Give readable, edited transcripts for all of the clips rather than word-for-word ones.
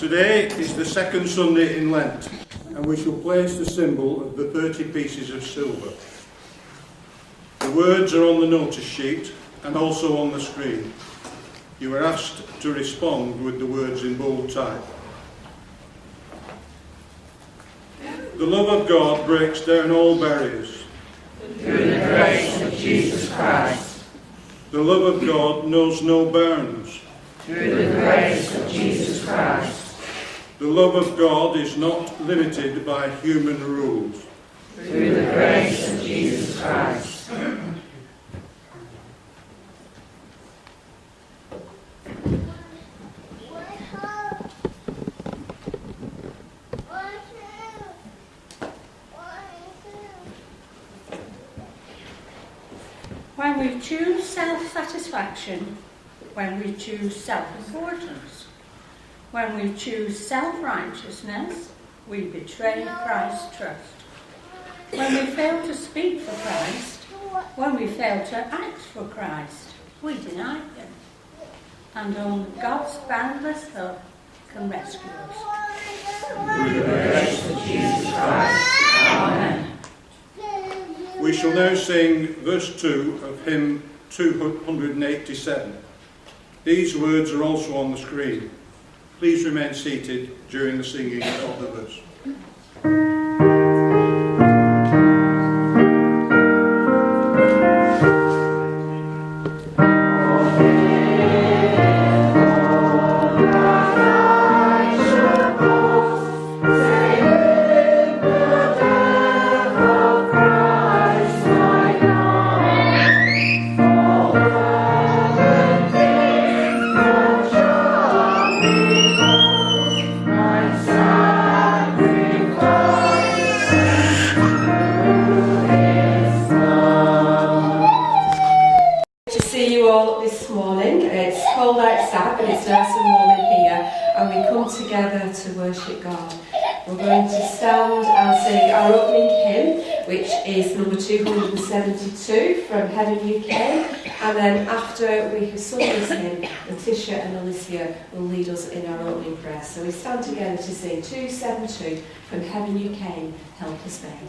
Today is the second Sunday in Lent, and we shall place the symbol of the 30 pieces of silver. The words are on the notice sheet and also on the screen. You are asked to respond with the words in bold type. The love of God breaks down all barriers. Through the grace of Jesus Christ. The love of God knows no bounds. Through the grace of Jesus Christ. The love of God is not limited by human rules. Through the grace of Jesus Christ. When we choose self-satisfaction, when we choose self-importance, when we choose self-righteousness, we betray Christ's trust. When we fail to speak for Christ, when we fail to act for Christ, we deny him. And only God's boundless love can rescue us. Through the grace of Jesus Christ. Amen. We shall now sing verse 2 of hymn 287. These words are also on the screen. Please remain seated during the singing of the verse. Together to worship God. We're going to stand and sing our opening hymn, which is number 272 from Heaven UK, and then after we have sung this hymn, Letitia and Alicia will lead us in our opening prayer. So we stand together to sing 272 from Heaven UK, Help Us May.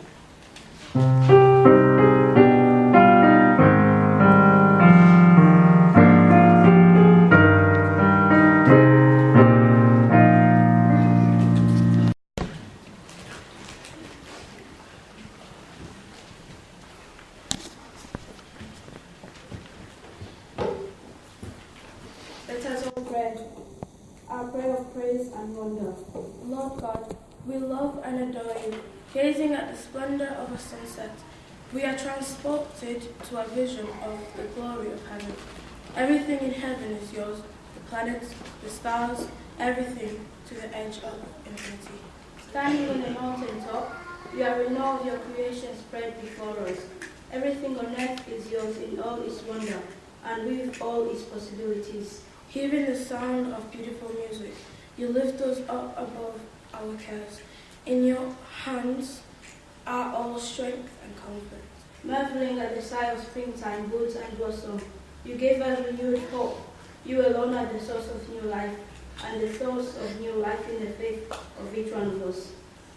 Lord God, we love and adore you. Gazing at the splendor of a sunset, we are transported to a vision of the glory of heaven. Everything in heaven is yours, the planets, the stars, everything to the edge of infinity. Standing on the mountain top, you are in all of your creation spread before us. Everything on earth is yours in all its wonder, and with all its possibilities. Hearing the sound of beautiful music, you lift us up above our cares. In your hands are all strength and comfort. Marveling at the sight of springtime, buds and blossom, you gave us renewed hope. You alone are the source of new life, and the source of new life in the faith of each one of us.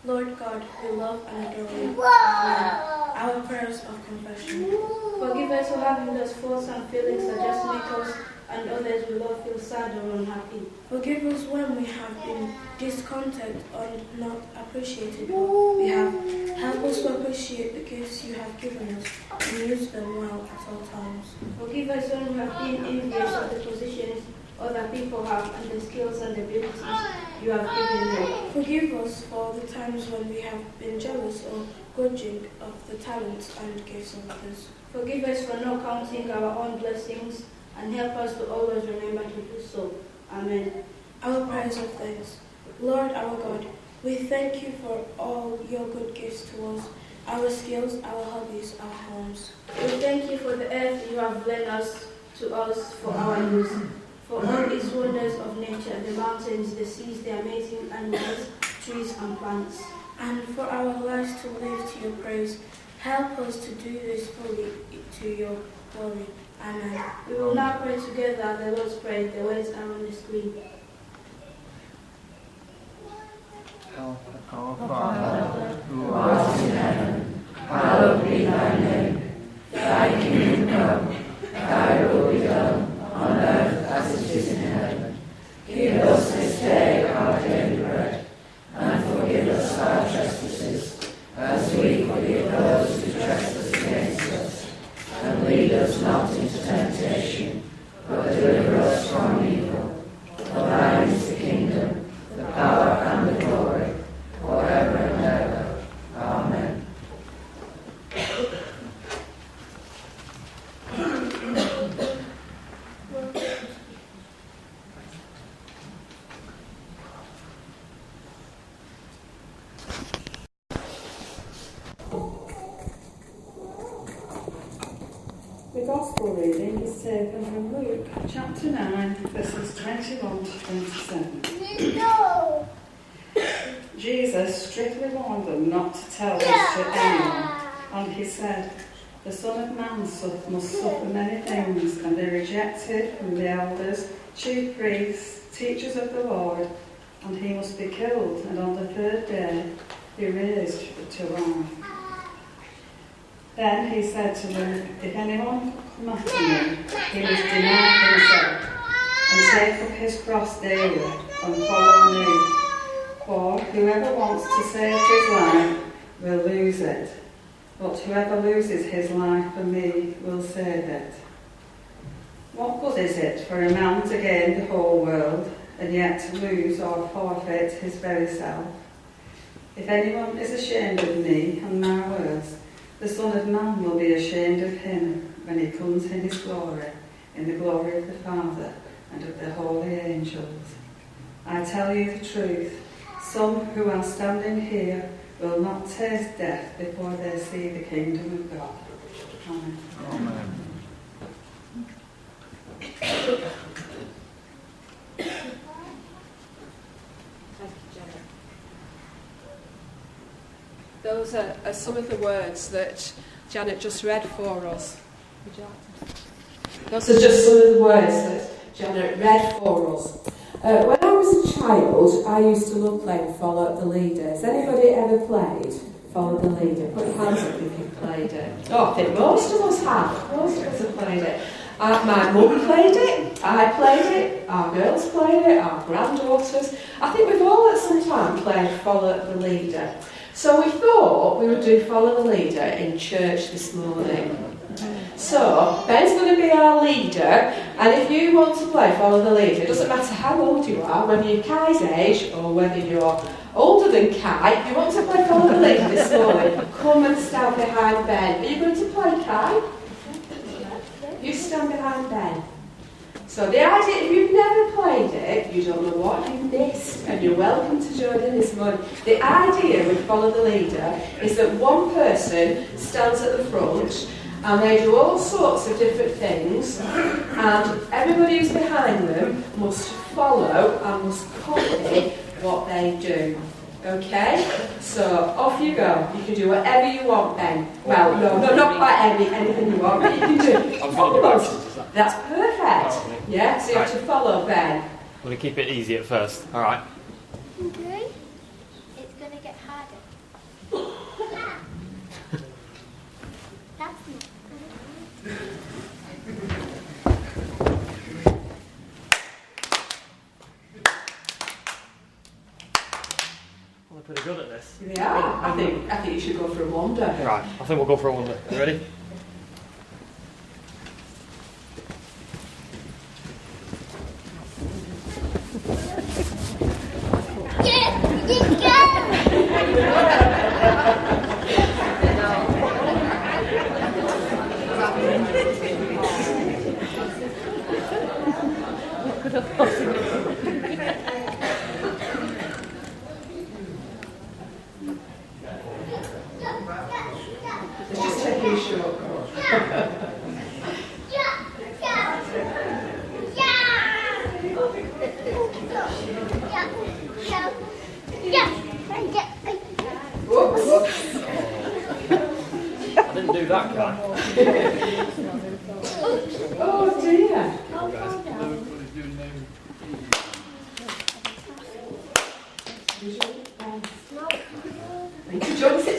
Lord God, we love and adore you. Our prayers of confession. Forgive us for having those thoughts and feelings that just make us and others we love feel sad or unhappy. Forgive us when we have been discontented or not appreciated what we have. Help us to appreciate the gifts you have given us and use them well at all times. Forgive us when we have been envious of the positions other people have and the skills and abilities you have given them. Forgive us for the times when we have been jealous or grudging of the talents and gifts of others. Forgive us for not counting our own blessings, and help us to always remember to do so. Amen. Our prayers of thanks. Lord our God, we thank you for all your good gifts to us, our skills, our hobbies, our homes. We thank you for the earth you have lent us to us for our use, for all its wonders of nature, the mountains, the seas, the amazing animals, trees and plants. And for our lives to live to your praise, help us to do this fully to your glory. Amen. We will now pray together the Lord's Prayer. The words are on the screen. Our Father, who art in heaven, hallowed be thy name. Thy kingdom come, thy will be done, on earth as it is in heaven. Give us this day our daily bread, and forgive us our trespasses, as we forgive those who trespass against us. And lead us not into temptation, but deliver us from evil. For thine is the kingdom, the power, and the glory, forever and ever. Amen. The Gospel reading is taken from Luke chapter 9, verses 21 to 27. Jesus strictly warned them not to tell this to anyone, and he said, "The Son of Man must suffer many things and be rejected from the elders, chief priests, teachers of the Lord, and he must be killed, and on the third day be raised to life." Then he said to them, "If anyone come after me, he must deny himself and take up his cross daily and follow me. For whoever wants to save his life will lose it, but whoever loses his life for me will save it. What good is it for a man to gain the whole world and yet lose or forfeit his very self? If anyone is ashamed of me and my words, the Son of Man will be ashamed of him when he comes in his glory, in the glory of the Father and of the holy angels. I tell you the truth, some who are standing here will not taste death before they see the kingdom of God." Amen. Amen. Thank you, Jenna. Those are some of the words that Janet just read for us. Would you like to? Those are just some of the words that Janet read for us. When I was a child, I used to love playing Follow the Leader. Has anybody ever played Follow the Leader? Put your hands up if you've played it. Oh, I think most of us have. Most of us have played it. My mum played it, I played it, our girls played it, our granddaughters. I think we've all at some time played Follow the Leader. So we thought we would do Follow the Leader in church this morning. So, Ben's going to be our leader, and if you want to play Follow the Leader, it doesn't matter how old you are, whether you're Kai's age or whether you're older than Kai, if you want to play Follow the Leader this morning, come and stand behind Ben. Are you going to play, Kai? You stand behind Ben. So the idea, if you've never played it, you don't know what you missed, and you're welcome to join in this morning. The idea with Follow the Leader is that one person stands at the front, and they do all sorts of different things, and everybody who's behind them must follow and must copy what they do. Okay? So, off you go. You can do whatever you want, Ben. Well, no, not quite anything you want, but you can do almost. That's perfect. Yeah, so you have to follow Ben. I'm going to keep it easy at first. All right. Okay. It's going to get harder. That's not good. I'm pretty good at this. Yeah, I think you should go for a wander. Right, I think we'll go for a wander. You ready? Just take a short cut. I didn't do that, guy. Oh dear.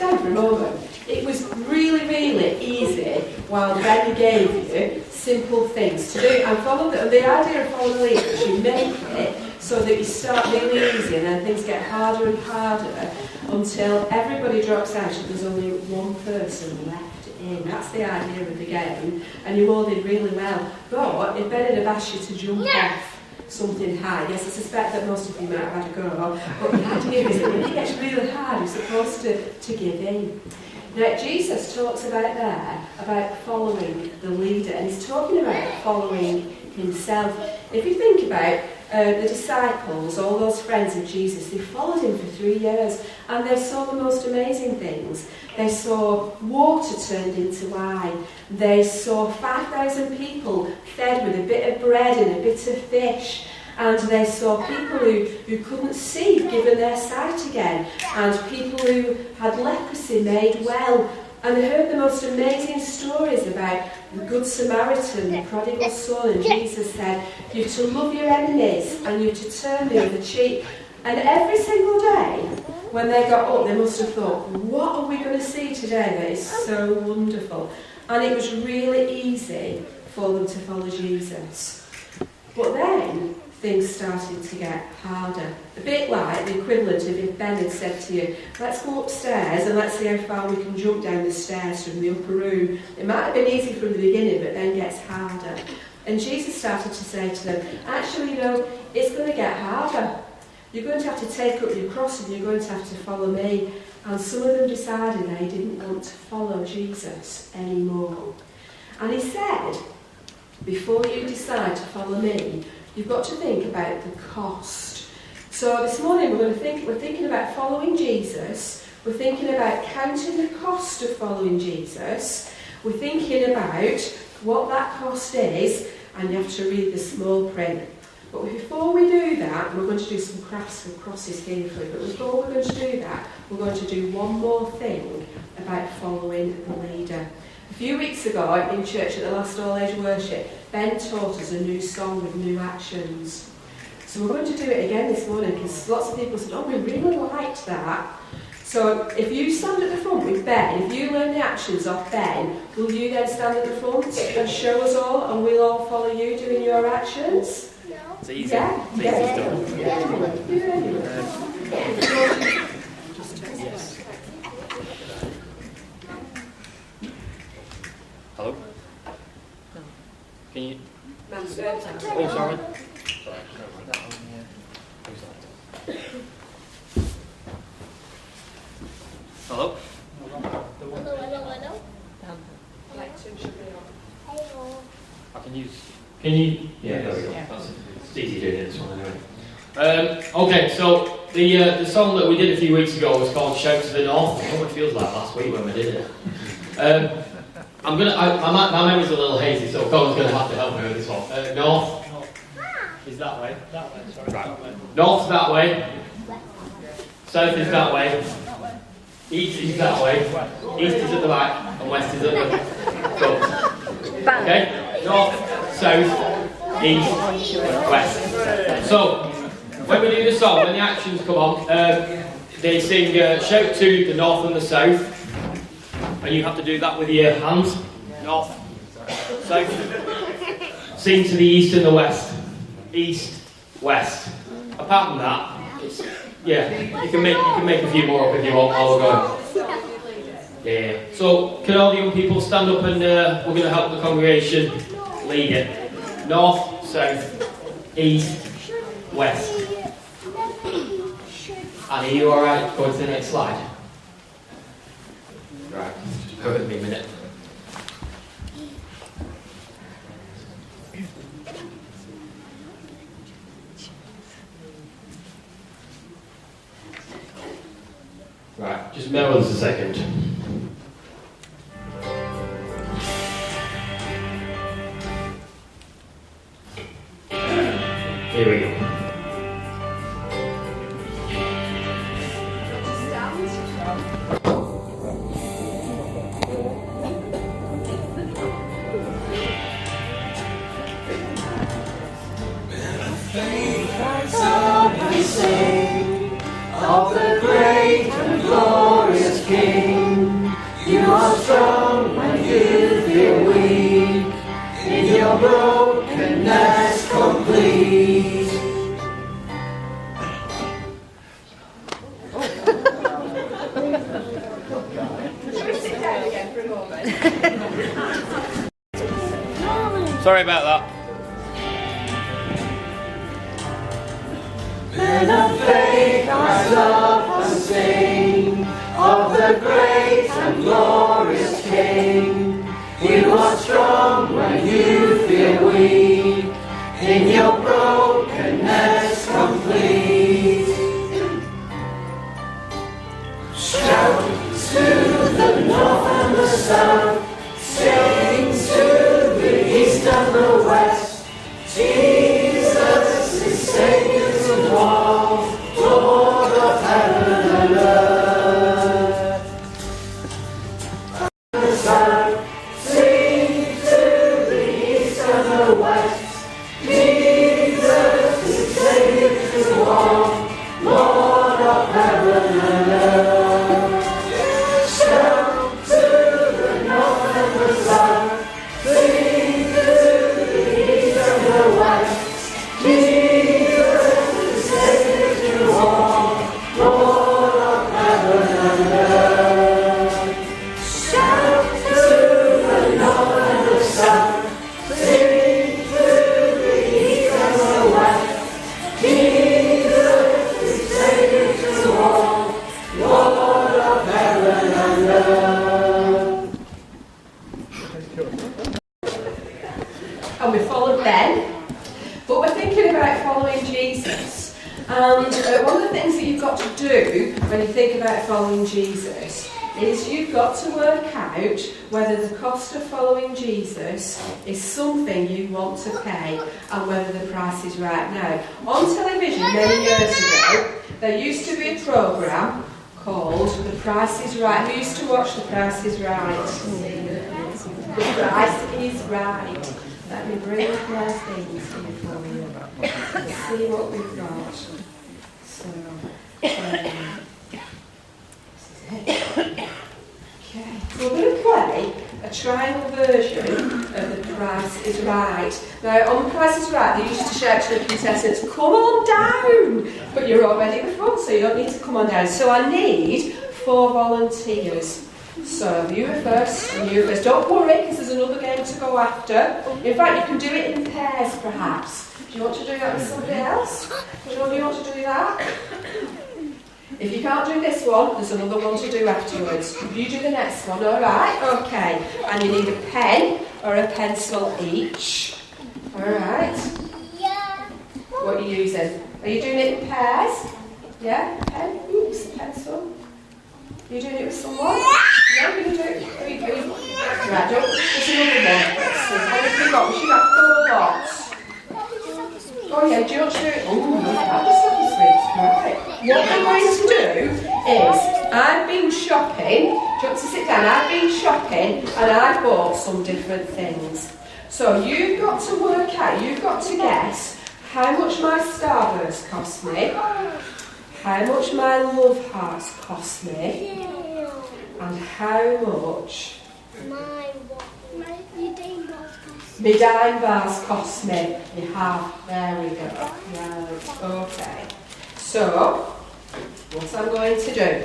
sit down for a moment. It was really, really easy while Ben gave you simple things to do and follow them. The idea of following the lead is you make it so that you start really easy and then things get harder and harder until everybody drops out and there's only one person left in. That's the idea of the game, and you all did really well. But if Ben had asked you to jump off something high, yes, I suspect that most of you might have had a go, but the idea is that when it gets really hard, you're supposed to give in. Now, Jesus talks about there, about following the leader, and he's talking about following himself. If you think about the disciples, all those friends of Jesus, they followed him for 3 years, and they saw the most amazing things. They saw water turned into wine. They saw 5,000 people fed with a bit of bread and a bit of fish. And they saw people who couldn't see given their sight again, and people who had leprosy made well. And they heard the most amazing stories about the Good Samaritan, the prodigal son, and Jesus said, you're to love your enemies and you're to turn the other cheek. And every single day, when they got up, they must have thought, what are we going to see today that is so wonderful? And it was really easy for them to follow Jesus. But then, things started to get harder. A bit like the equivalent of if Ben had said to you, let's go upstairs and let's see how far we can jump down the stairs from the upper room. It might have been easy from the beginning, but then gets harder. And Jesus started to say to them, actually, it's going to get harder. You're going to have to take up your cross and you're going to have to follow me. And some of them decided they didn't want to follow Jesus anymore. And he said, before you decide to follow me, you've got to think about the cost. So this morning we're thinking about following Jesus. We're thinking about counting the cost of following Jesus. We're thinking about what that cost is, and you have to read the small print. But before we do that, we're going to do some crafts and crosses here for you. But before we're going to do that, we're going to do one more thing about following the leader. A few weeks ago in church at the last all-age worship, Ben taught us a new song with new actions. So we're going to do it again this morning because lots of people said, oh, we really liked that. So if you stand at the front with Ben, if you learn the actions off Ben, will you then stand at the front and show us all and we'll all follow you doing your actions? It's easy. Yeah? It's easy Yes. Hello? Can you... Oh, sorry. Sorry. Hello? I can use... Can you... Yeah, there we go. It's easy doing this one anyway. Okay, so the song that we did a few weeks ago was called Shout to the North. I know what it feels like last week when we did it. My memory's a little hazy, so Colin's going to have to help me with this one. North is that way. That way, sorry. Right. That way. North's that way. South is that way. East is that way. East is at the back, and west is at the front. Okay? North, south, east, west. So, when we do the song, when the actions come on, they sing shout to the north and the south. And you have to do that with your hands. North, south. Sing to the east and the west. East, west. Apart from that, it's, yeah, you can make a few more up if you want while we're going. Yeah. So, can all the young people stand up and we're going to help the congregation lead it. North, south, east, west. And are you alright going to the next slide? Right, just bear with me a minute. Right, just bear with us a second. Here we go. Of the great and glorious King. are strong when you feel weak. In your brokenness complete. Sorry about that. Men of faith, rise up and sing of the great and glorious King. You are strong when you feel weak, in your brokenness complete. Shout to the north and the south, sing to the east and the west. Jesus is Savior to all, Lord of heaven and earth. The south, sing to the east and the west. Jesus is Savior to all, Lord of heaven and earth. Shout to the north and the south, sing to the east and the west. Jesus is Savior to all, Lord of heaven and earth. Shout to the north and the south, sing to the east and the west. Jesus is Savior to all, Lord of heaven and earth. And we followed Ben, but we're thinking about following Jesus. And one of the things that you've got to do when you think about following Jesus is you've got to work out whether the cost of following Jesus is something you want to pay and whether the price is right. Now, on television many years ago, there used to be a programme called The Price is Right. Who used to watch The Price is Right? The Price is Right. Let me bring my things here for you. Let's see what we've got. So, this is it. Okay, so we're going to play a trial version of The Price is Right. Now, on The Price is Right, they used to shout to the contestants, "Come on down!" But you're already at the front, so you don't need to come on down. So I need 4 volunteers. So you first, and you first. Don't worry, because there's another game to go after. In fact, you can do it in pairs, perhaps. Do you want to do that with somebody else? John, do you want to do that? If you can't do this one, there's another one to do afterwards. You do the next one, all right? Okay. And you need a pen or a pencil each. All right. Yeah. What are you using? Are you doing it in pairs? Yeah? Pen? Oops, pencil. Are you doing it with someone? Yeah, you're going to do it. Right, don't. There's another one. Let's see. How many have we got? We should have 4 lots. Oh, yeah, do you want to do it? Oh, I'll just have the sweets. Right. What I'm going to do is, I've been shopping. Do you want to sit down? I've been shopping and I bought some different things. So you've got to work out, you've got to guess how much my Starburst cost me. How much my Love Hearts cost me, and how much My dime bars cost my dime bars cost me. You have. There we go. Right. Okay. So, what I'm going to do,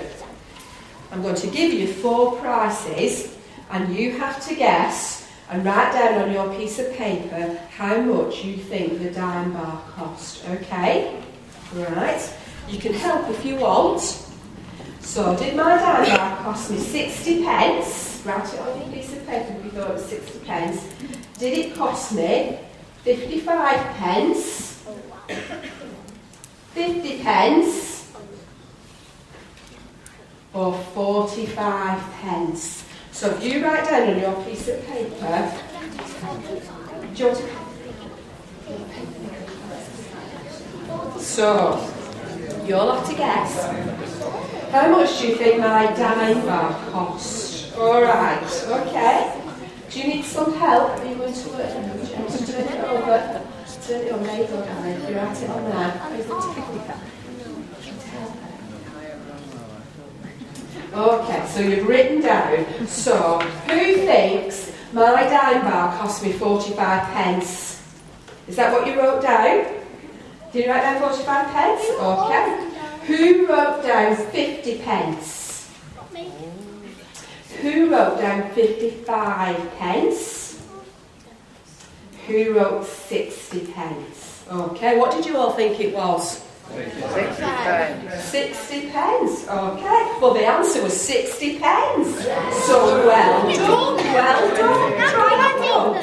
I'm going to give you 4 prices, and you have to guess and write down on your piece of paper how much you think the dime bar cost. Okay? Right. You can help if you want. So, did my dime bar cost me 60 pence? Write it on your piece of paper if you thought it was 60 pence. Did it cost me 55 pence? 50 pence? Or 45 pence? So, if you write down on your piece of paper, do you want to... So, you'll have to guess. How much do you think my dime bar cost? Alright, okay. Do you need some help? Are you going to work? Just turn it over. Turn it on, there you go, darling. You write it on there. Okay, so you've written down. So, who thinks my dime bar cost me 45 pence? Is that what you wrote down? Did you write down 45 pence? Okay. Who wrote down 50 pence? Who wrote down 55 pence? Who wrote 60 pence? Okay, what did you all think it was? 60 pence. Okay. Well, the answer was 60 pence. So well done. Well done. Try that one.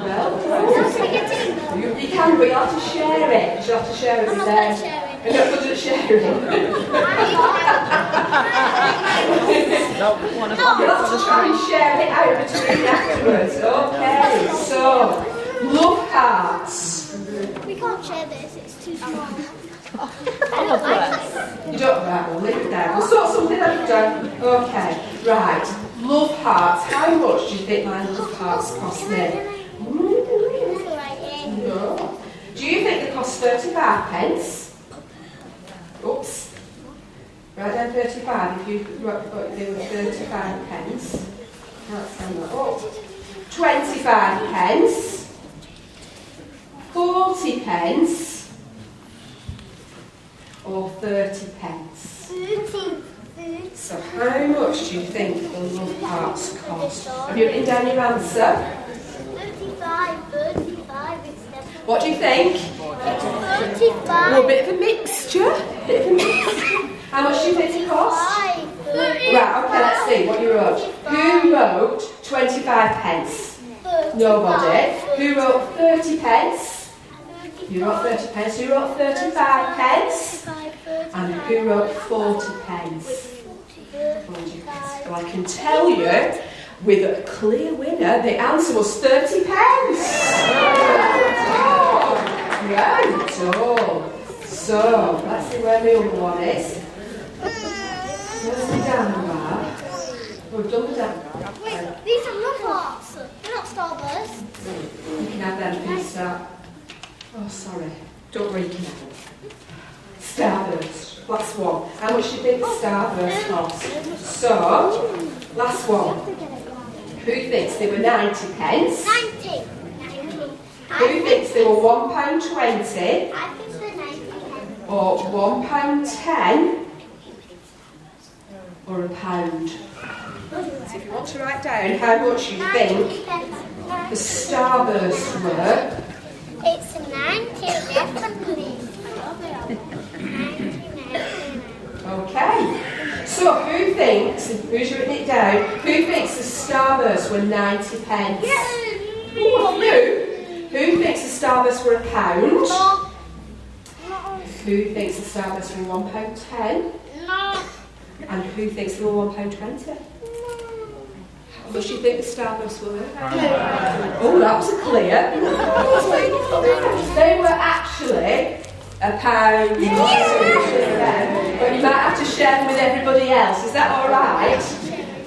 Well done. You can, but you have to share it. You have to share it with them. You're not good at sharing. You'll have to try and share it out between afterwards. Okay. So, love hearts. We can't share this. It's too small. You don't right, we'll leave it there. We'll sort something after. Okay, right. Love hearts. How much do you think my love hearts cost me? No. Do you think they cost 35 pence? Oops. Write down 35 if you thought they were 35 pence. Can't stand that up. 25 pence. 40 pence. Or 30 pence. So how much do you think the love hearts cost? Have you written down your answer? 35, what do you think? 35. Well, a bit of a mixture. How much do you think it cost? 30. Right, okay, let's see what you wrote. Who wrote 25 pence? 35. Nobody. Who wrote 30 pence? You wrote 30 pence. Who wrote 35 pence? And who wrote 40 pence? 40 pence. Well, I can tell you, with a clear winner, the answer was 30 pence. Right. So, let's see where the other one is. Where's the down bar? We've done the down bar. Wait, these are love hearts. They're not Starburst. You can have them, please, start. Oh, sorry. Don't worry, you can have them. Starburst. Last one. How much do you think Starburst cost? So, last one. Who thinks they were 90 pence? 90. Who thinks they were £1.20? I think they're 90 pence. Or £1.10? Or £1? So if you want to write down how much you think the Starburst were. It's 90, definitely. 90. Okay. So who thinks, who's written it down, who thinks the Starburst were 90 pence? Ooh, you. Who thinks the Starburst were £1? Who thinks the Starburst were £1.10? No. And who thinks they were £1.20? How much do you think the Starburst were? Oh, that was a clear. They were actually £1. But you might have to share them with everybody else. Is that all right?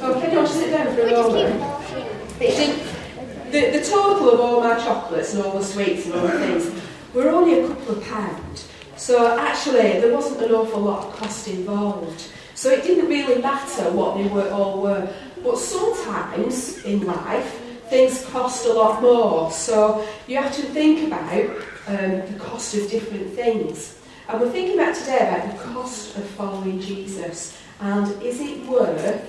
Okay, do you want to sit down for a moment? The total of all my chocolates and all the sweets and all the things were only a couple of pounds. So actually, there wasn't an awful lot of cost involved. So it didn't really matter what they all were. But sometimes in life, things cost a lot more. So you have to think about the cost of different things. And we're thinking about today about the cost of following Jesus. And is it worth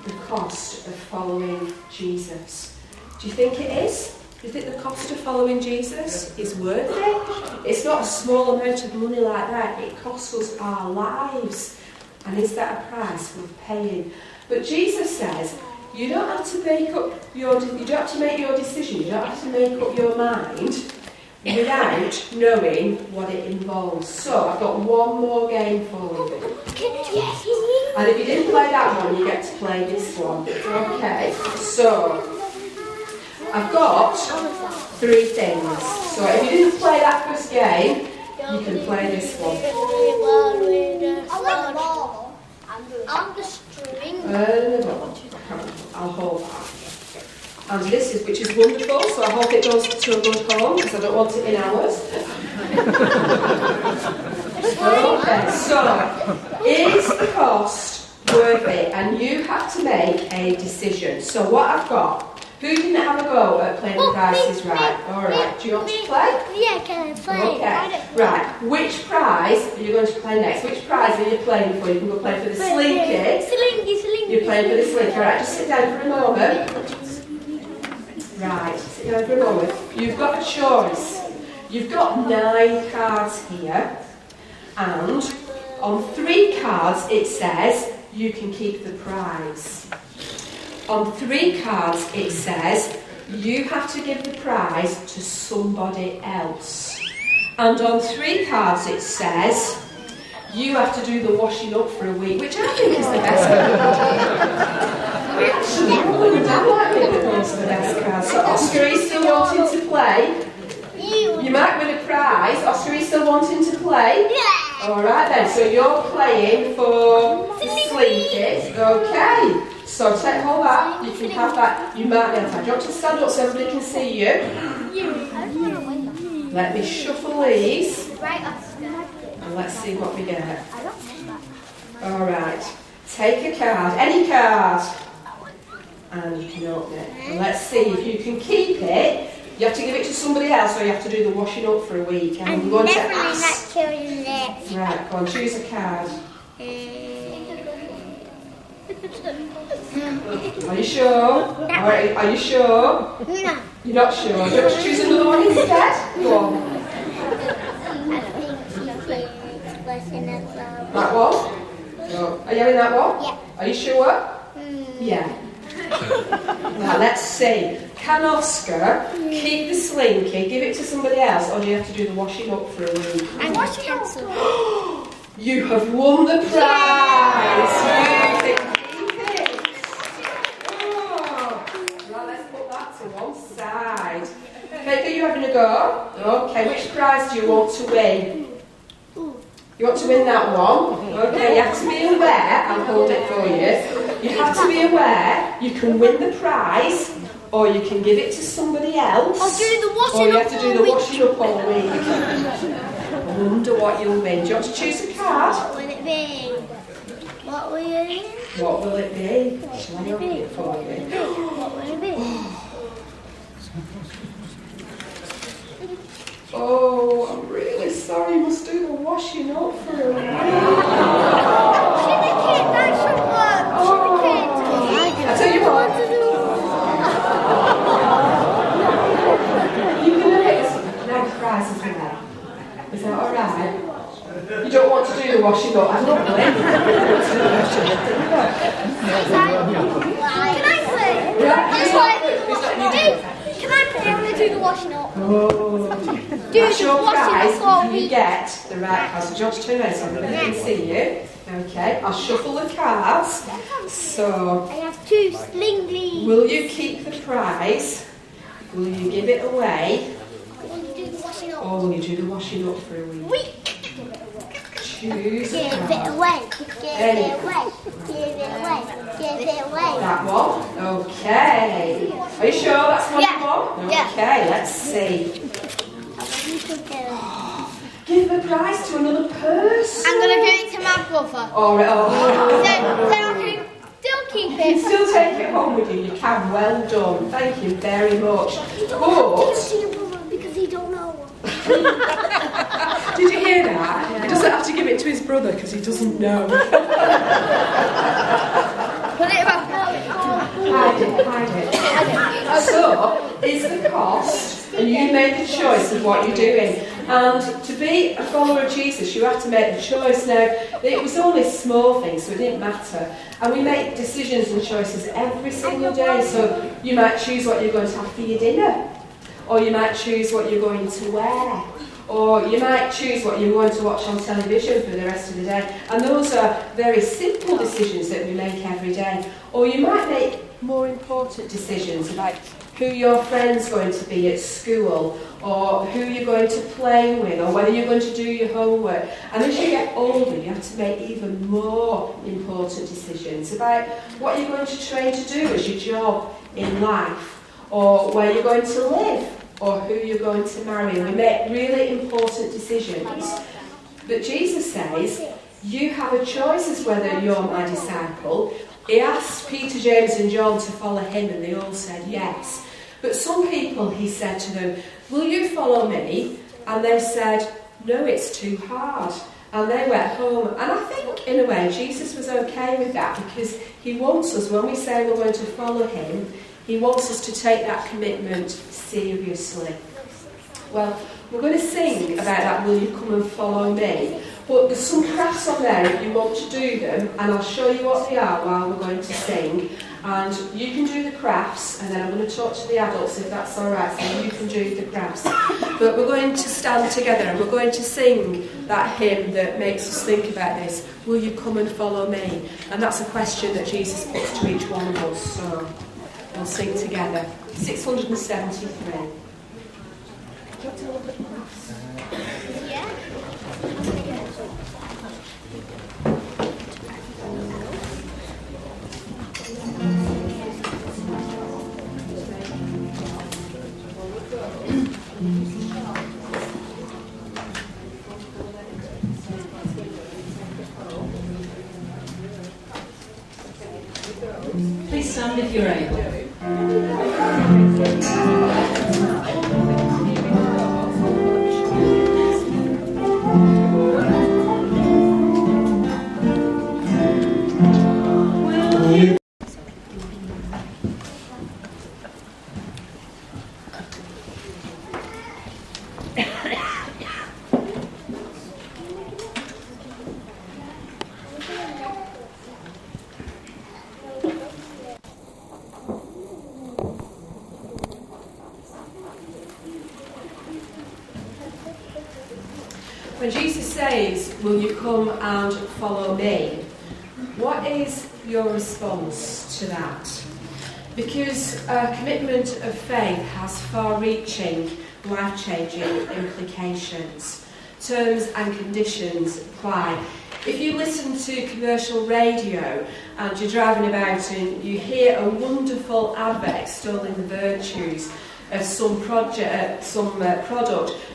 the cost of following Jesus? Do you think it is? Do you think the cost of following Jesus is worth it? It's not a small amount of money like that. It costs us our lives. And is that a price worth paying? But Jesus says, you don't have to make your decision. You don't have to make up your mind without knowing what it involves. So I've got one more game for you. And if you didn't play that one, you get to play this one. Okay. So I've got 3 things. So if you didn't play that first game, you can play this one. On the string. I'll hold that. And this is, which is wonderful, so I hope it goes to a good home, because I don't want it in ours. Okay, so is the cost worth it, and you have to make a decision. So what I've got, who didn't have a go at playing the Price is Right? Alright, do you want to play? Yeah, can I play? Okay, right. Which prize are you going to play next? Which prize are you playing for? You can go play for the Slinky. Slinky. You're playing for the Slinky. Alright, just sit down for a moment. Right, sit down for a moment. You've got a choice. You've got 9 cards here, and on 3 cards it says you can keep the prize. On 3 cards it says you have to give the prize to somebody else. And on 3 cards it says you have to do the washing up for a week, which I think is the best card. Actually, probably would have liked it that goes to the best card. So Oscar, are you still wanting to play? You might win a prize. Oscar, are you still wanting to play? Yeah. Alright then, so you're playing for the Slinky. Okay. So take hold of that. You can have that. You might be able to. Do you want to stand up so everybody can see you? Let me shuffle these. Right, Oscar. And let's see what we get. Alright. Take a card. Any card. And you can open it. And let's see if you can keep it. You have to give it to somebody else, or you have to do the washing up for a week. And I'm going to ask. Right, go on, choose a card. Are you sure? Are you sure? No. You're not sure? Do you want to choose another one instead? Go on. That one? No. Are you having that one? Yeah. Are you sure? Yeah. Now let's see. Can Oscar keep the Slinky, give it to somebody else, or do you have to do the washing up for a week? I'm washing up. You have won the prize! You can keep it! Oh. Well, let's put that to one side. Kate, are you having a go? Okay, which prize do you want to win? You want to win that one? Okay, you have to be aware. I'll hold it for you. You have to be aware you can win the prize, or you can give it to somebody else. I'll do the washing or you up have to all do the week. washing up all week. I wonder what you'll win. Do you want to choose a card? What will it be? What will it be? What will it be? Shall I open it for you? What will it be? Oh, I'm really sorry. You must do the washing up for a week. That should work. Oh, I tell you what. You can look at this prizes in there. Is that alright? You don't want to do the washing up. I don't blame you. Can I play? Right, Can I play? I'm going to do the washing up. oh. That's your prize if you get the right card. So do you want to turn around so everybody can see you? Okay, I'll shuffle the cards. So, I have 2 Slinglies. will you keep the prize? Will you give it away? Will you do the washing up? Or will you do the washing up for a week? Choose a Give card. it away. Give it away. Give it away. Give it away. That one? Okay. Are you sure that's one Yeah. one? Yeah. Okay, let's see. Give the prize to another person. I'm going to give it to my brother. Or, Then I can still keep you can it. still take it home with you. You can. Well done. Thank you very much. But To your brother because he don't know. did you hear that? He doesn't have to give it to his brother because he doesn't know. Put it back. Hide it. So, it's the cost, and you made the choice of what you're doing. And to be a follower of Jesus, you have to make the choice. Now, it was only small things, so it didn't matter. And we make decisions and choices every single day. So, you might choose what you're going to have for your dinner, or you might choose what you're going to wear, or you might choose what you're going to watch on television for the rest of the day. And those are very simple decisions that we make every day. Or you might make more important decisions about who your friend's going to be at school, or who you're going to play with, or whether you're going to do your homework. And as you get older, you have to make even more important decisions about what you're going to train to do as your job in life, or where you're going to live, or who you're going to marry. And we make really important decisions. But Jesus says, You have a choice as whether you're my disciple. He asked Peter, James and John to follow him, and they all said yes. But some people, he said to them, will you follow me? And they said, no, it's too hard. And they went home. And I think, in a way, Jesus was okay with that, because he wants us, when we say we're going to follow him, he wants us to take that commitment seriously. Well, we're going to sing about that, will you come and follow me? But there's some crafts on there if you want to do them, and I'll show you what they are while we're going to sing. And you can do the crafts, and then I'm going to talk to the adults if that's all right, so you can do the crafts. But we're going to stand together and we're going to sing that hymn that makes us think about this. Will you come and follow me? And that's a question that Jesus puts to each one of us. So we'll sing together. 673. Do you want to look at the crafts? Yeah. Please stand if you're able. When Jesus says, will you come and follow me? What is your response to that? Because a commitment of faith has far-reaching, life-changing implications. Terms and conditions apply. If you listen to commercial radio and you're driving about and you hear a wonderful advert extolling the virtues of some product,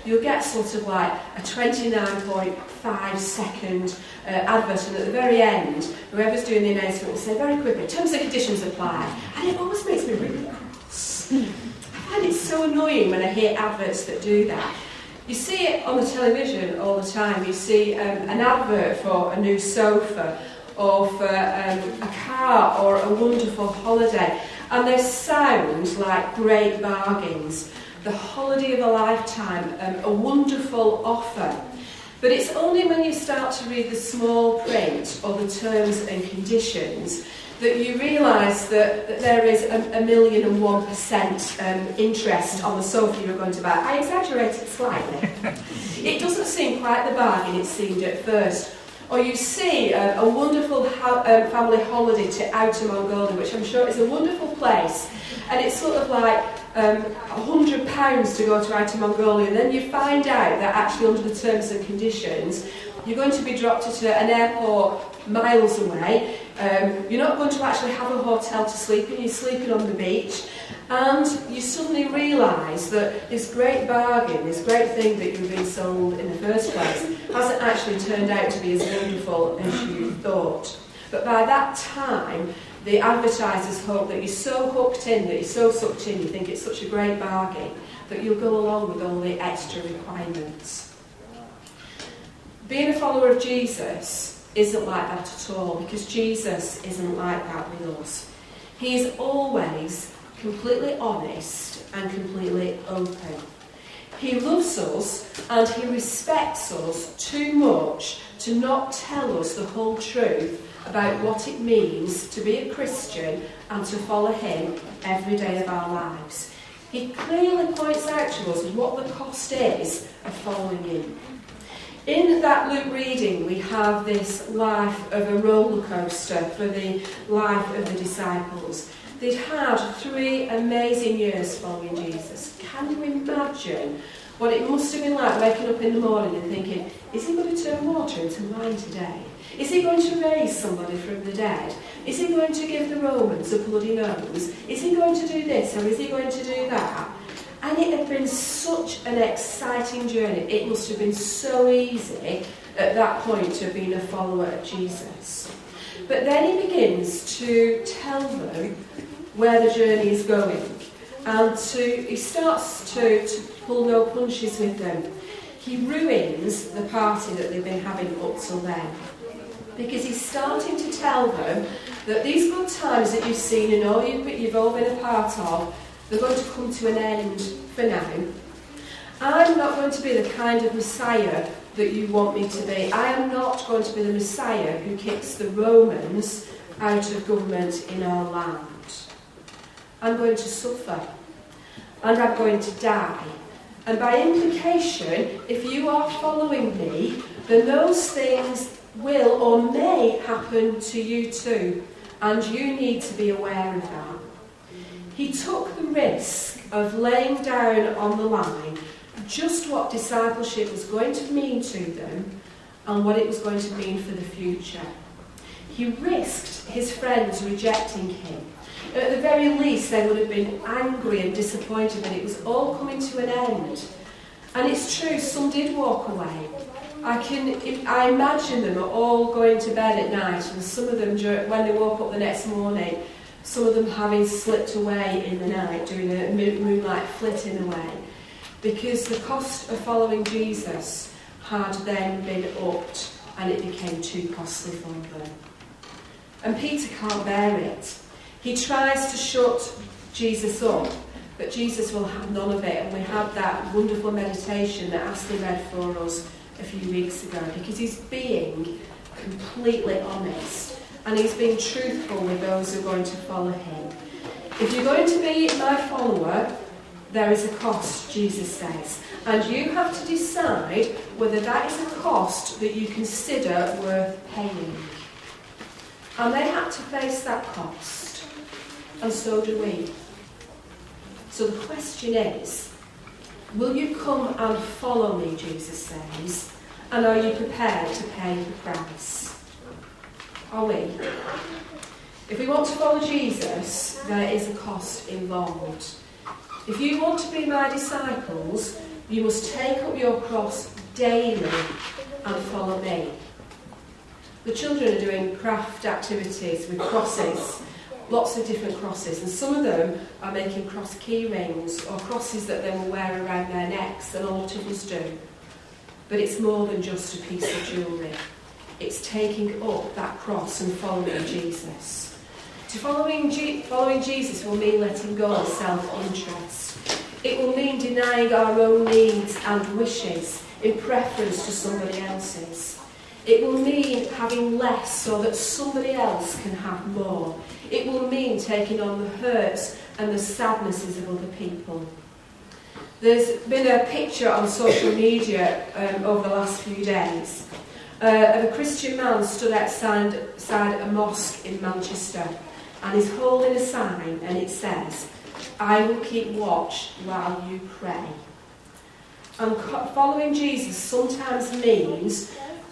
you'll get sort of like a 29.5 second advert, and at the very end, whoever's doing the announcement will say very quickly, terms and conditions apply. And it always makes me really cross. I find it so annoying when I hear adverts that do that. You see it on the television all the time. You see an advert for a new sofa or for a car or a wonderful holiday. And they sound like great bargains. The holiday of a lifetime, a wonderful offer. But it's only when you start to read the small print or the terms and conditions that you realise that there is 1,001% interest on the sofa you're going to buy. I exaggerate it slightly. It doesn't seem quite the bargain it seemed at first. Or you see a wonderful family holiday to Outer Mongolia, which I'm sure is a wonderful place. And it's sort of like £100 to go to Outer Mongolia. And then you find out that actually under the terms and conditions, you're going to be dropped into an airport miles away. You're not going to actually have a hotel to sleep in. You're sleeping on the beach. And you suddenly realise that this great bargain, this great thing that you've been sold in the first place, hasn't actually turned out to be as wonderful as you thought. But by that time, the advertisers hope that you're so hooked in, that you're so sucked in, you think it's such a great bargain, that you'll go along with all the extra requirements. Being a follower of Jesus isn't like that at all, because Jesus isn't like that with us. He is always completely honest and completely open. He loves us and he respects us too much to not tell us the whole truth about what it means to be a Christian and to follow him every day of our lives. He clearly points out to us what the cost is of following him. In that Luke reading, we have this life of a roller coaster for the life of the disciples. They'd had 3 amazing years following Jesus. Can you imagine what it must have been like waking up in the morning and thinking, is he going to turn water into wine today? Is he going to raise somebody from the dead? Is he going to give the Romans a bloody nose? Is he going to do this or is he going to do that? And it had been such an exciting journey. It must have been so easy at that point of being a follower of Jesus. But then he begins to tell them where the journey is going, and he starts to pull no punches with them. He ruins the party that they've been having up till then, because he's starting to tell them that these good times that you've seen and all you've all been a part of, they're going to come to an end for now. I'm not going to be the kind of Messiah that you want me to be. I am not going to be the Messiah who kicks the Romans out of government in our land. I'm going to suffer, and I'm going to die. And by implication, if you are following me, then those things will or may happen to you too, and you need to be aware of that. He took the risk of laying down on the line just what discipleship was going to mean to them and what it was going to mean for the future. He risked his friends rejecting him. At the very least, they would have been angry and disappointed that it was all coming to an end. And it's true, some did walk away. I imagine them all going to bed at night, and some of them, when they woke up the next morning, some of them having slipped away in the night, doing a moonlight flitting away, because the cost of following Jesus had then been upped, and it became too costly for them. And Peter can't bear it. He tries to shut Jesus up, but Jesus will have none of it. And we had that wonderful meditation that Ashley read for us a few weeks ago, because he's being completely honest and he's being truthful with those who are going to follow him. If you're going to be my follower, there is a cost, Jesus says, and you have to decide whether that is a cost that you consider worth paying. And they had to face that cost, and so do we. So the question is, will you come and follow me, Jesus says, and are you prepared to pay the price? Are we? If we want to follow Jesus, there is a cost involved. If you want to be my disciples, you must take up your cross daily and follow me. The children are doing craft activities with crosses, lots of different crosses, and some of them are making cross key rings or crosses that they will wear around their necks, and a lot of us do. But it's more than just a piece of jewellery. It's taking up that cross and following Jesus. Following Jesus will mean letting go of self-interest. It will mean denying our own needs and wishes in preference to somebody else's. It will mean having less so that somebody else can have more. It will mean taking on the hurts and the sadnesses of other people. There's been a picture on social media over the last few days of a Christian man stood outside a mosque in Manchester, and he's holding a sign, and it says, "I will keep watch while you pray." And following Jesus sometimes means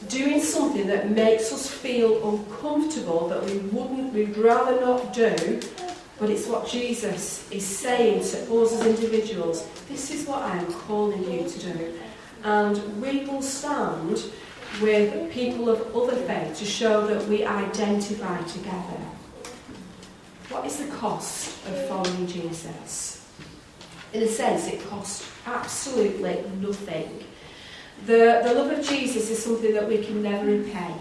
doing something that makes us feel uncomfortable, that we'd rather not do, but it's what Jesus is saying to us as individuals. This is what I'm calling you to do. And we will stand with people of other faiths to show that we identify together. What is the cost of following Jesus? In a sense, it costs absolutely nothing. The love of Jesus is something that we can never repay.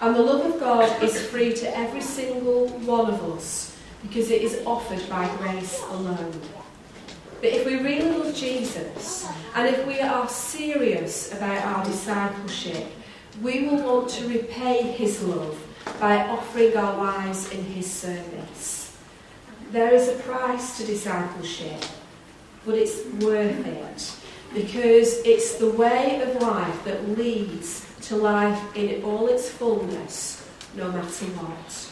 And the love of God is free to every single one of us, because it is offered by grace alone. But if we really love Jesus, and if we are serious about our discipleship, we will want to repay his love by offering our lives in his service. There is a price to discipleship, but it's worth it, because it's the way of life that leads to life in all its fullness, no matter what.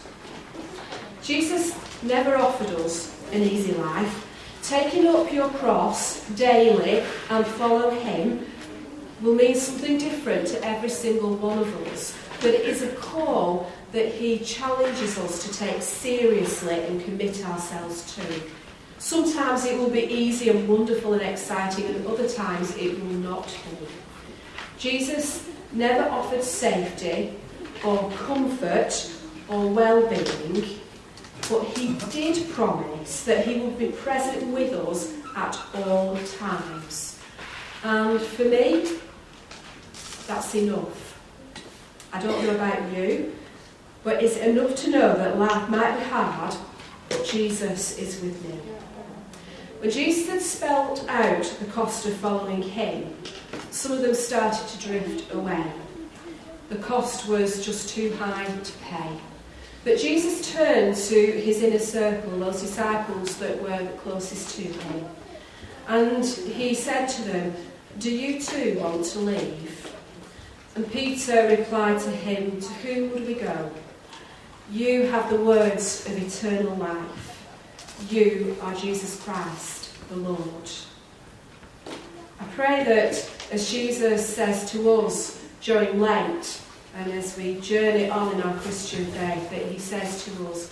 Jesus never offered us an easy life. Taking up your cross daily and follow him will mean something different to every single one of us, but it is a call that he challenges us to take seriously and commit ourselves to. Sometimes it will be easy and wonderful and exciting, and other times it will not be. Jesus never offered safety or comfort or well-being, but he did promise that he would be present with us at all times. And for me, that's enough. I don't know about you, but it's enough to know that life might be hard, but Jesus is with me. When Jesus had spelled out the cost of following him, some of them started to drift away. The cost was just too high to pay. But Jesus turned to his inner circle, those disciples that were the closest to him, and he said to them, "Do you too want to leave?" And Peter replied to him, "To whom would we go? You have the words of eternal life. You are Jesus Christ, the Lord." I pray that as Jesus says to us during Lent, and as we journey on in our Christian faith, that he says to us,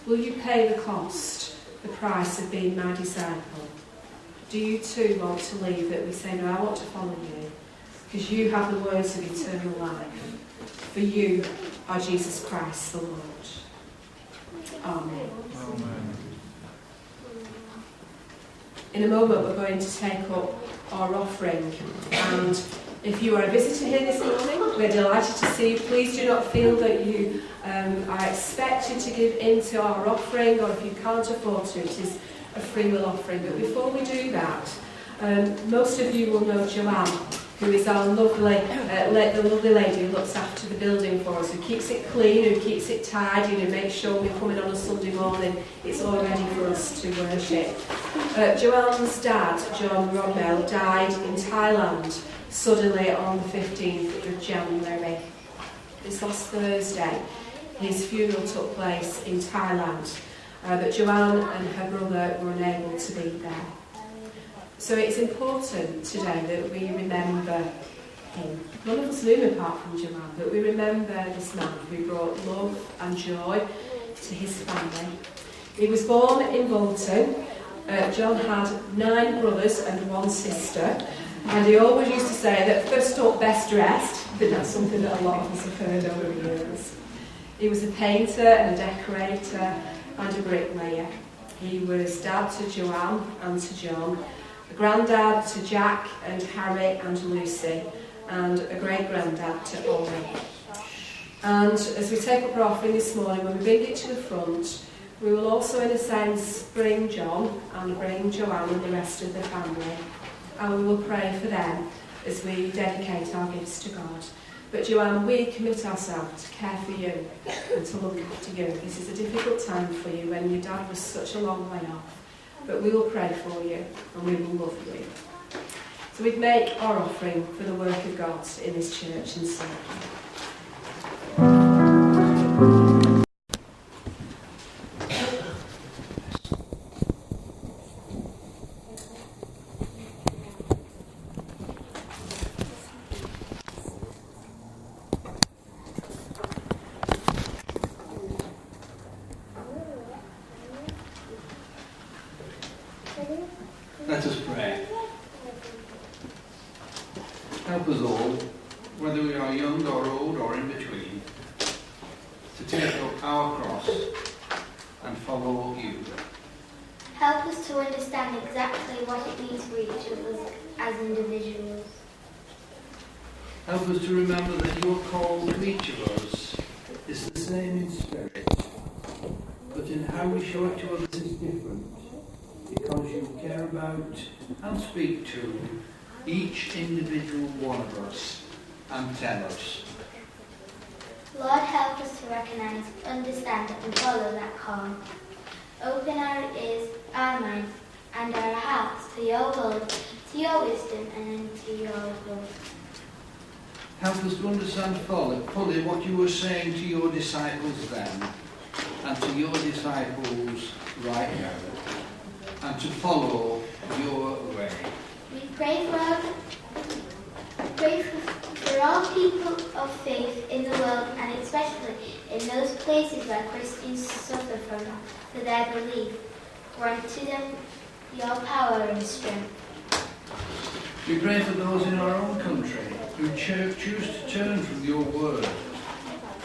will you pay the cost, the price of being my disciple? Do you too want to leave? That we say, no, I want to follow you, because you have the words of eternal life. For you are Jesus Christ, the Lord. Amen. Amen. In a moment we're going to take up our offering, and if you are a visitor here this morning, we're delighted to see you. Please do not feel that you are expected to give into our offering, or if you can't afford to, it is a free will offering. But before we do that, most of you will know Joanne, who is our lovely, the lovely lady who looks after the building for us, who keeps it clean, who keeps it tidy, who makes sure we come in on a Sunday morning, it's all ready for us to worship. Joanne's dad, John Rodmell, died in Thailand suddenly on the 15th of January. This last Thursday, his funeral took place in Thailand, but Joanne and her brother were unable to be there. So it's important today that we remember him. None of us knew him apart from Joanne, but we remember this man who brought love and joy to his family. He was born in Bolton. John had 9 brothers and 1 sister, and he always used to say that first up, best dressed. I think that's something that a lot of us have heard over the years. He was a painter and a decorator and a bricklayer. He was dad to Joanne and to John, a granddad to Jack and Harry and Lucy, and a great-granddad to Ollie. And as we take up our offering this morning, when we bring it to the front, we will also, in a sense, bring John and bring Joanne and the rest of the family, and we will pray for them as we dedicate our gifts to God. But Joanne, we commit ourselves to care for you and to look after you. This is a difficult time for you when your dad was such a long way off. But we will pray for you and we will love you. So we'd make our offering for the work of God in this church and so. Let us pray. Help us all, whether we are young or old or in between, to take up our cross and follow you. Help us to understand exactly what it means for each of us as individuals. Help us to remember that your call to each of us is the same in spirit, but in how we show it to others is different, because you care about and speak to each individual one of us and tell us. Lord, help us to recognise, understand and follow that call. Open our ears, our minds and our hearts to your word, to your wisdom and to your love. Help us to understand fully what you were saying to your disciples then and to your disciples right now, and to follow your way. We pray for all people of faith in the world, and especially in those places where Christians suffer for their belief. Grant to them your power and strength. We pray for those in our own country who choose to turn from your word,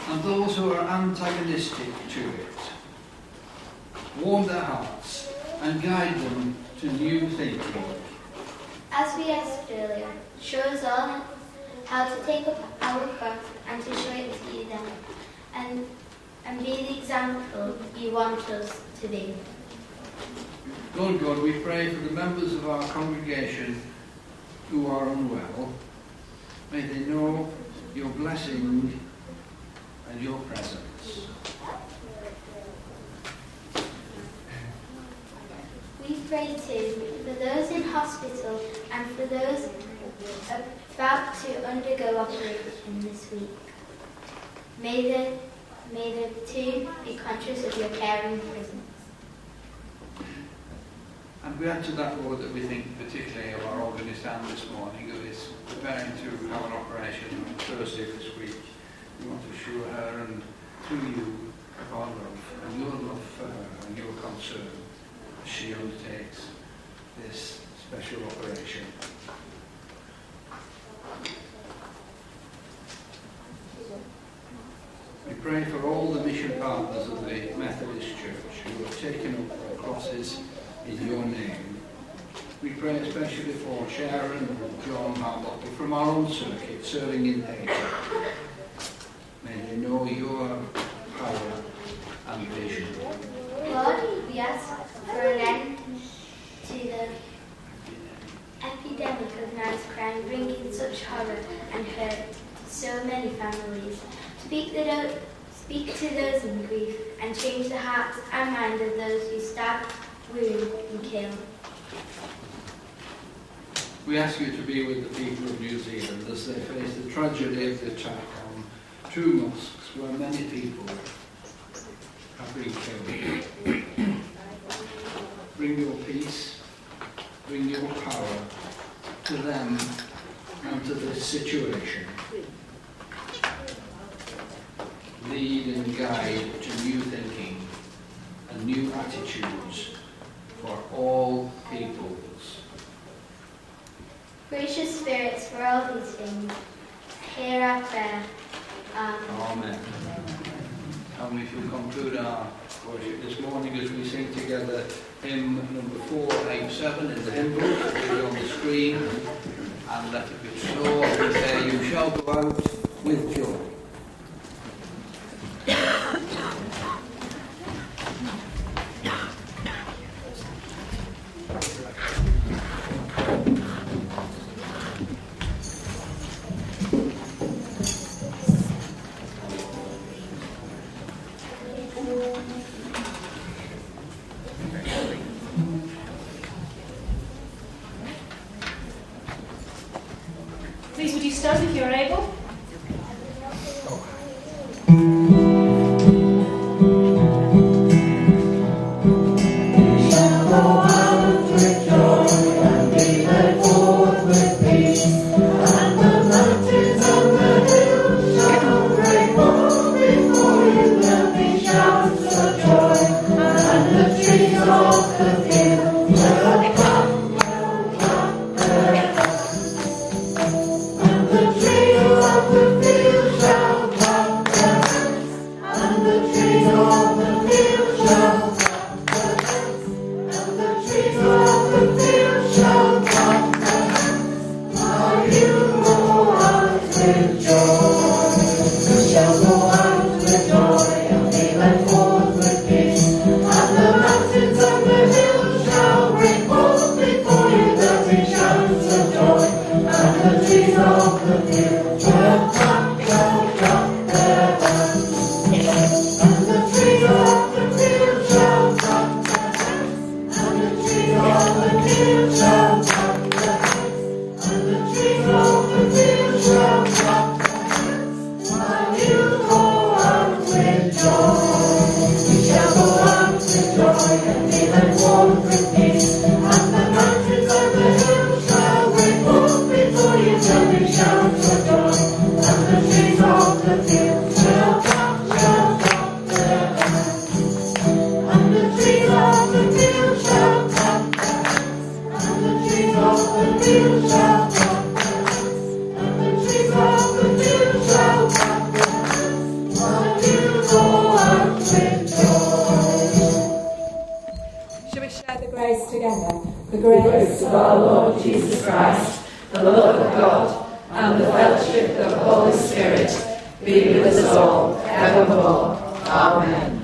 and those who are antagonistic to it. Warm their hearts and guide them to new thinking. As we asked earlier, show us all how to take up our cross and to show it to you then, and be the example you want us to be. Lord God, we pray for the members of our congregation who are unwell. May they know your blessing and your presence. We pray too for those in hospital and for those about to undergo operation this week. May the two be conscious of your caring presence. And we add to that, Lord, that we think particularly of our organist Anne this morning, who is preparing to have an operation on Thursday this week. We want to assure her and through you of our love and your love for her and your concern as she undertakes this special operation. We pray for all the mission partners of the Methodist Church who have taken up their crosses in your name. We pray especially for Sharon and John Harlock from our own circuit serving in Haiti. May they know your power and vision. Lord, we ask for an end to the epidemic of knife crime, bringing such horror and hurt to so many families. Speak to those in grief and change the hearts and minds of those who stab, wound and kill. We ask you to be with the people of New Zealand as they face the tragedy of the attack on two mosques where many people have been killed. Bring your peace, bring your power to them and to this situation. Lead and guide to new thinking and new attitudes for all peoples. Gracious spirits, for all these things, hear our prayer. Amen. And we shall conclude our worship this morning as we sing together hymn number 487 in the hymn book, which is on the screen. And let it be so, we say, you shall go out with joy. Please, would you stand if you're able? The tree of together the grace of our Lord Jesus Christ, the love of God, and the fellowship of the Holy Spirit be with us all evermore. Amen.